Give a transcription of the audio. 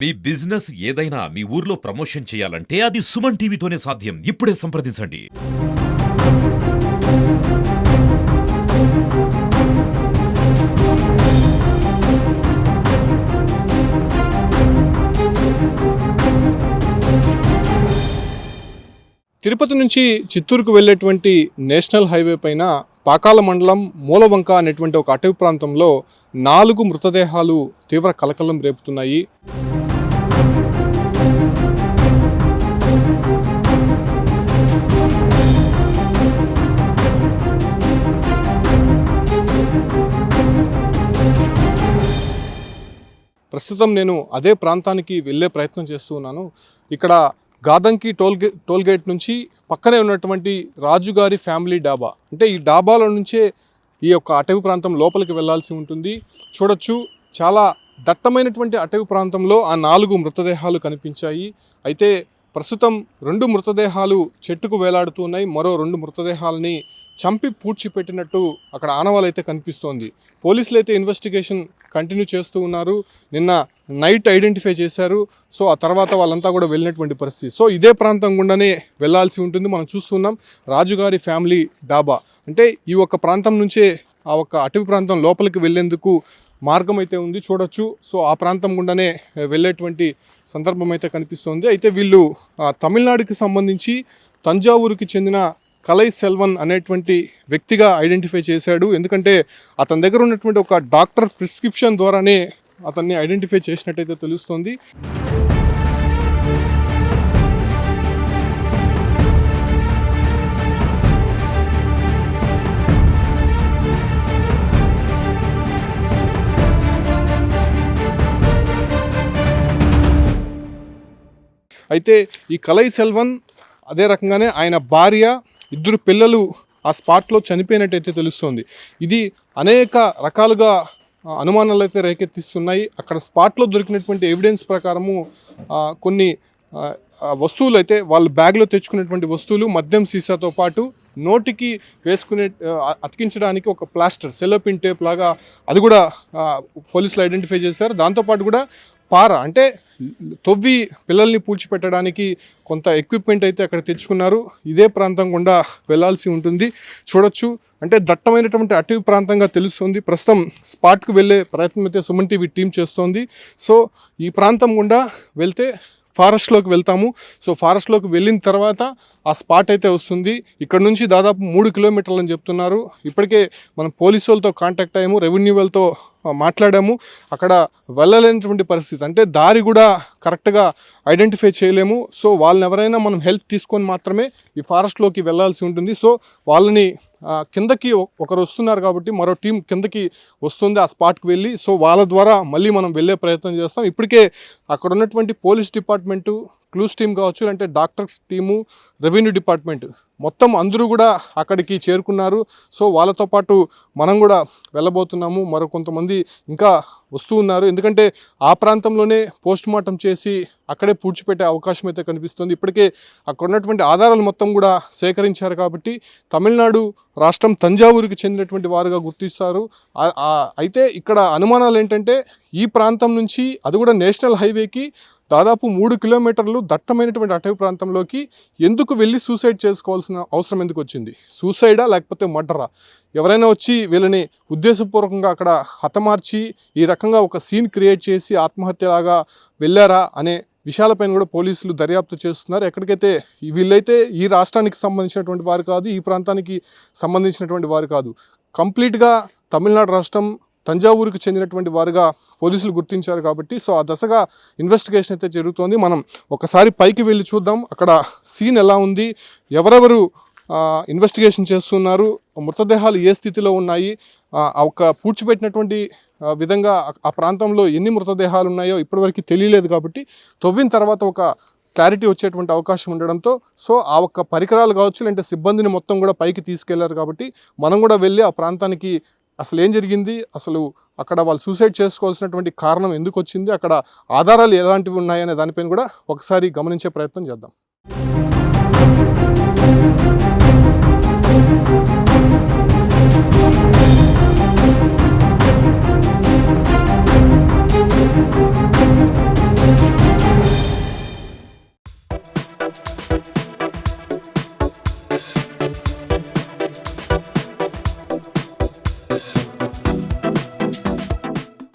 మీ business ఏదైనా మీ ఊర్లో promotion చేయాలంటే అది సుమన్ టీవీతోనే సాధ్యం. ఇప్పుడే సంప్రదించండి. తిరుపతి నుంచి చిత్తూరుకు వెళ్ళేటువంటి నేషనల్ హైవే పైన పాకాల మండలం మూలవంక అనేటువంటి ఒక అటవీ ప్రాంతంలో 4 మృతదేహాలు తీవ్ర కలకలం రేపుతున్నాయి. ప్రస్తుతం నేను అదే ప్రాంతానికి వెళ్ళే ప్రయత్నం చేస్తూ ఉన్నాను. ఇక్కడ గాదంకి టోల్గేట్ నుంచి పక్కనే ఉన్నటువంటి రాజుగారి ఫ్యామిలీ డాబా, అంటే ఈ డాబాలో నుంచే ఈ యొక్క అటవీ ప్రాంతం లోపలికి వెళ్లాల్సి ఉంటుంది. చూడొచ్చు, చాలా దట్టమైనటువంటి అటవీ ప్రాంతంలో ఆ 4 మృతదేహాలు కనిపించాయి. అయితే ప్రస్తుతం 2 మృతదేహాలు చెట్టుకు వేలాడుతూ ఉన్నాయి. మరో 2 మృతదేహాలని చంపి పూడ్చిపెట్టినట్టు అక్కడ ఆనవాలు అయితే కనిపిస్తోంది. పోలీసులు అయితే ఇన్వెస్టిగేషన్ కంటిన్యూ చేస్తూ ఉన్నారు. నిన్న నైట్ ఐడెంటిఫై చేశారు. సో ఆ తర్వాత వాళ్ళంతా కూడా వెళ్ళినటువంటి పరిస్థితి. సో ఇదే ప్రాంతం గుండానే వెళ్ళాల్సి ఉంటుంది. మనం చూస్తున్నాం రాజుగారి ఫ్యామిలీ డాబా, అంటే ఈ ఒక్క ప్రాంతం నుంచే ఆ ఒక్క అటవీ ప్రాంతం లోపలికి వెళ్ళేందుకు మార్గం అయితే ఉంది. చూడొచ్చు, సో ఆ ప్రాంతం గుండానే వెళ్ళేటువంటి సందర్భం అయితే కనిపిస్తుంది. అయితే వీళ్ళు తమిళనాడుకి సంబంధించి తంజావూరుకి చెందిన కలై సెల్వన్ అనేటువంటి వ్యక్తిగా ఐడెంటిఫై చేశాడు. ఎందుకంటే అతని దగ్గర ఉన్నటువంటి ఒక డాక్టర్ ప్రిస్క్రిప్షన్ ద్వారానే అతన్ని ఐడెంటిఫై చేసినట్టయితే తెలుస్తోంది. అయితే ఈ కలై సెల్వన్, అదే రకంగానే ఆయన భార్య, 2 పిల్లలు ఆ స్పాట్లో చనిపోయినట్టయితే తెలుస్తోంది. ఇది అనేక రకాలుగా అనుమానాలు అయితే రేకెత్తిస్తున్నాయి. అక్కడ స్పాట్లో దొరికినటువంటి ఎవిడెన్స్ ప్రకారము కొన్ని వస్తువులు అయితే వాళ్ళు బ్యాగ్లో తెచ్చుకునేటువంటి వస్తువులు, మద్యం సీసాతో పాటు నోటికి వేసుకునే అతికించడానికి ఒక ప్లాస్టర్, సెలోపిన్ టేప్ లాగా అది కూడా పోలీసులు ఐడెంటిఫై చేశారు. దాంతోపాటు కూడా పార, అంటే తవ్వి పిల్లల్ని పూడ్చిపెట్టడానికి కొంత ఎక్విప్మెంట్ అయితే అక్కడ తెచ్చుకున్నారు. ఇదే ప్రాంతం గుండా వెళ్లాల్సి ఉంటుంది. చూడొచ్చు, అంటే దట్టమైనటువంటి అటవీ ప్రాంతంగా తెలుస్తుంది. ప్రస్తుతం స్పాట్కు వెళ్ళే ప్రయత్నం అయితే సుమన్ టీవీ టీం చేస్తోంది. సో ఈ ప్రాంతం గుండా వెళ్తే ఫారెస్ట్లోకి వెళ్తాము. సో ఫారెస్ట్లోకి వెళ్ళిన తర్వాత ఆ స్పాట్ అయితే వస్తుంది. ఇక్కడ నుంచి దాదాపు 3 కిలోమీటర్లు అని చెప్తున్నారు. ఇప్పటికే మనం పోలీసు వాళ్ళతో కాంటాక్ట్ అయ్యాము, రెవెన్యూ వాళ్ళతో మాట్లాడాము. అక్కడ వెళ్ళలేనటువంటి పరిస్థితి, అంటే దారి కూడా కరెక్ట్గా ఐడెంటిఫై చేయలేము. సో వాళ్ళని ఎవరైనా మనం హెల్ప్ తీసుకొని మాత్రమే ఈ ఫారెస్ట్లోకి వెళ్ళాల్సి ఉంటుంది. సో వాళ్ళని కిందకి ఒకరు వస్తున్నారు కాబట్టి మరో టీం కిందకి వస్తుంది ఆ స్పాట్కి వెళ్ళి. సో వాళ్ళ ద్వారా మళ్ళీ మనం వెళ్ళే ప్రయత్నం చేస్తాం. ఇప్పటికే అక్కడ ఉన్నటువంటి పోలీస్ డిపార్ట్మెంటు, క్లూస్ టీం కావచ్చు, అంటే డాక్టర్స్ టీము, రెవెన్యూ డిపార్ట్మెంట్ మొత్తం అందరూ కూడా అక్కడికి చేరుకున్నారు. సో వాళ్ళతో పాటు మనం కూడా వెళ్ళబోతున్నాము. మరో కొంతమంది ఇంకా వస్తూ ఉన్నారు. ఎందుకంటే ఆ ప్రాంతంలోనే పోస్ట్ మార్టం చేసి అక్కడే పూడ్చిపెట్టే అవకాశం అయితే కనిపిస్తుంది. ఇప్పటికే అక్కడ ఉన్నటువంటి ఆధారాలు మొత్తం కూడా సేకరించారు కాబట్టి తమిళనాడు రాష్ట్రం తంజావూరుకి చెందినటువంటి వారుగా గుర్తిస్తారు. అయితే ఇక్కడ అనుమానాలు ఏంటంటే ఈ ప్రాంతం నుంచి, అది కూడా నేషనల్ హైవేకి దాదాపు 3 కిలోమీటర్లు దట్టమైనటువంటి అటవీ ప్రాంతంలోకి ఎందుకు వెళ్ళి సూసైడ్ చేసుకోవాల్సిన అవసరం ఎందుకు వచ్చింది? సూసైడా లేకపోతే మర్డరా? ఎవరైనా వచ్చి వీళ్ళని ఉద్దేశపూర్వకంగా అక్కడ హతమార్చి ఈ రకంగా ఒక సీన్ క్రియేట్ చేసి ఆత్మహత్యలాగా వెళ్ళారా అనే విషయాలపైన కూడా పోలీసులు దర్యాప్తు చేస్తున్నారు. ఎక్కడికైతే వీళ్ళైతే ఈ రాష్ట్రానికి సంబంధించినటువంటి వారు కాదు, ఈ ప్రాంతానికి సంబంధించినటువంటి వారు కాదు, కంప్లీట్గా తమిళనాడు రాష్ట్రం తంజావూరుకి చెందినటువంటి వారుగా పోలీసులు గుర్తించారు కాబట్టి సో ఆ దశగా ఇన్వెస్టిగేషన్ అయితే జరుగుతోంది. మనం ఒకసారి పైకి వెళ్ళి చూద్దాం అక్కడ సీన్ ఎలా ఉంది, ఎవరెవరు ఇన్వెస్టిగేషన్ చేస్తున్నారు, మృతదేహాలు ఏ స్థితిలో ఉన్నాయి, ఒక పూడ్చిపెట్టినటువంటి విధంగా ఆ ప్రాంతంలో ఎన్ని మృతదేహాలు ఉన్నాయో ఇప్పటివరకు తెలియలేదు. కాబట్టి తవ్విన తర్వాత ఒక క్లారిటీ వచ్చేటువంటి అవకాశం ఉండడంతో సో ఆ ఒక్క పరికరాలు కావచ్చు, లేదంటే సిబ్బందిని మొత్తం కూడా పైకి తీసుకెళ్లారు. కాబట్టి మనం కూడా వెళ్ళి ఆ ప్రాంతానికి అసలు ఏం జరిగింది, అసలు అక్కడ వాళ్ళు సూసైడ్ చేసుకోవాల్సినటువంటి కారణం ఎందుకు వచ్చింది, అక్కడ ఆధారాలు ఎలాంటివి ఉన్నాయనే దానిపైన కూడా ఒకసారి గమనించే ప్రయత్నం చేద్దాం.